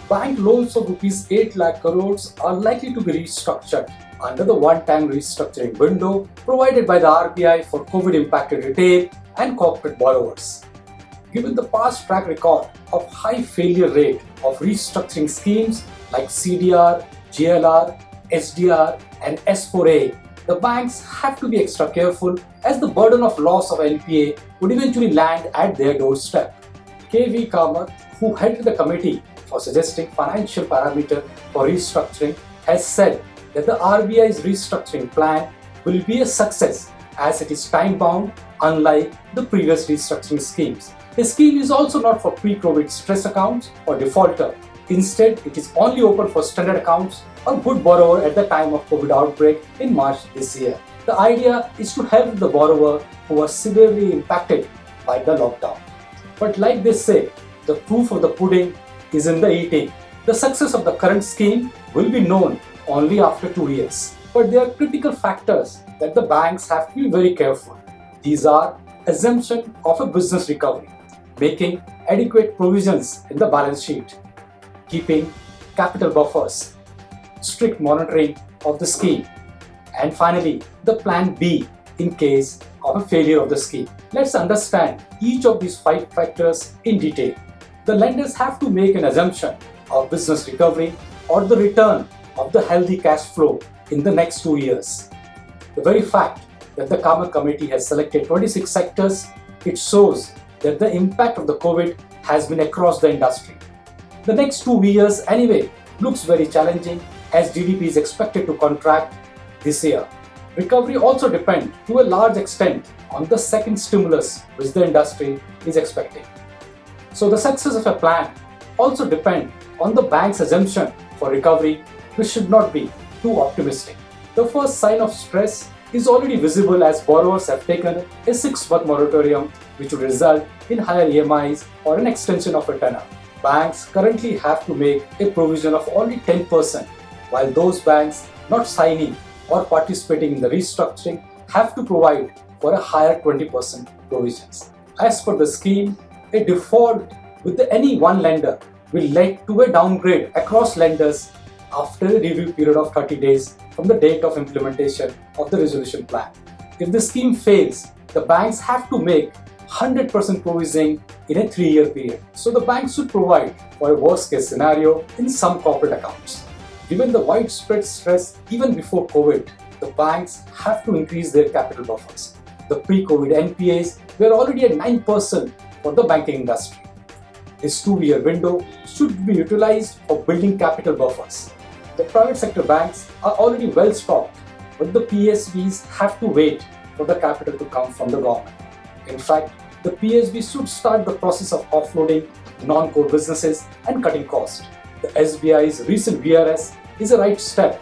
Bank loans of rupees 8 lakh crores are likely to be restructured under the one-time restructuring window provided by the RBI for COVID-impacted retail and corporate borrowers. Given the past track record of high failure rate of restructuring schemes like CDR, GLR, SDR and S4A, the banks have to be extra careful as the burden of loss of NPA would eventually land at their doorstep. V Kamath, who headed the committee for suggesting financial parameter for restructuring, has said that the RBI's restructuring plan will be a success as it is time-bound, unlike the previous restructuring schemes. The scheme is also not for pre-COVID stress accounts or defaulter. Instead, it is only open for standard accounts or good borrower at the time of COVID outbreak in March this year. The idea is to help the borrower who was severely impacted by the lockdown. But like they say, the proof of the pudding is in the eating. The success of the current scheme will be known only after 2 years. But there are critical factors that the banks have to be very careful. These are assumption of a business recovery, making adequate provisions in the balance sheet, keeping capital buffers, strict monitoring of the scheme, and finally, the plan B in case of a failure of the scheme. Let's understand each of these 5 factors in detail. The lenders have to make an assumption of business recovery or the return of the healthy cash flow in the next 2 years. The very fact that the Kamath committee has selected 26 sectors, it shows that the impact of the COVID has been across the industry. The next 2 years anyway looks very challenging as GDP is expected to contract this year. Recovery also depends to a large extent on the second stimulus which the industry is expecting. So the success of a plan also depends on the bank's assumption for recovery, which should not be too optimistic. The first sign of stress is already visible as borrowers have taken a 6-month moratorium which would result in higher EMIs or an extension of a tenor. Banks currently have to make a provision of only 10%, while those banks not signing or participating in the restructuring have to provide for a higher 20% provisions. As per the scheme, a default with any one lender will lead to a downgrade across lenders after a review period of 30 days from the date of implementation of the resolution plan. If the scheme fails, the banks have to make 100% provisioning in a 3-year period. So the banks should provide for a worst case scenario in some corporate accounts. Given the widespread stress even before COVID, the banks have to increase their capital buffers. The pre-COVID NPAs were already at 9% for the banking industry. This 2-year window should be utilized for building capital buffers. The private sector banks are already well stocked, but the PSBs have to wait for the capital to come from the government. In fact, the PSB should start the process of offloading non-core businesses and cutting costs. The SBI's recent VRS is a right step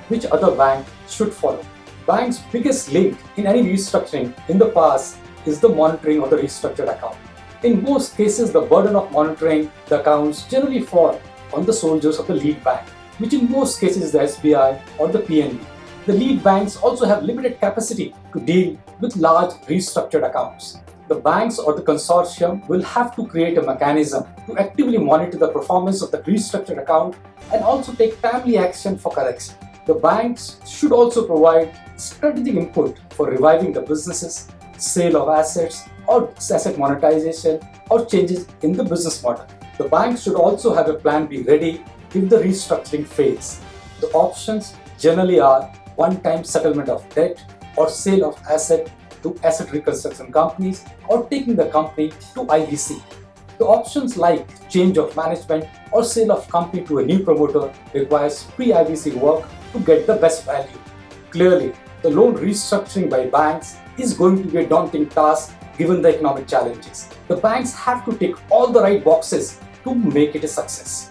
which other banks should follow. Bank's biggest link in any restructuring in the past is the monitoring of the restructured account. In most cases, the burden of monitoring the accounts generally fall on the soldiers of the lead bank, which in most cases is the SBI or the PNB. The lead banks also have limited capacity to deal with large restructured accounts. The banks or the consortium will have to create a mechanism to actively monitor the performance of the restructured account and also take timely action for correction. The banks should also provide strategic input for reviving the businesses, sale of assets or asset monetization or changes in the business model. The banks should also have a plan B ready if the restructuring fails. The options generally are one-time settlement of debt or sale of asset to asset reconstruction companies or taking the company to IBC. The options like change of management or sale of company to a new promoter requires pre-IBC work to get the best value. Clearly, the loan restructuring by banks is going to be a daunting task given the economic challenges. The banks have to tick all the right boxes to make it a success.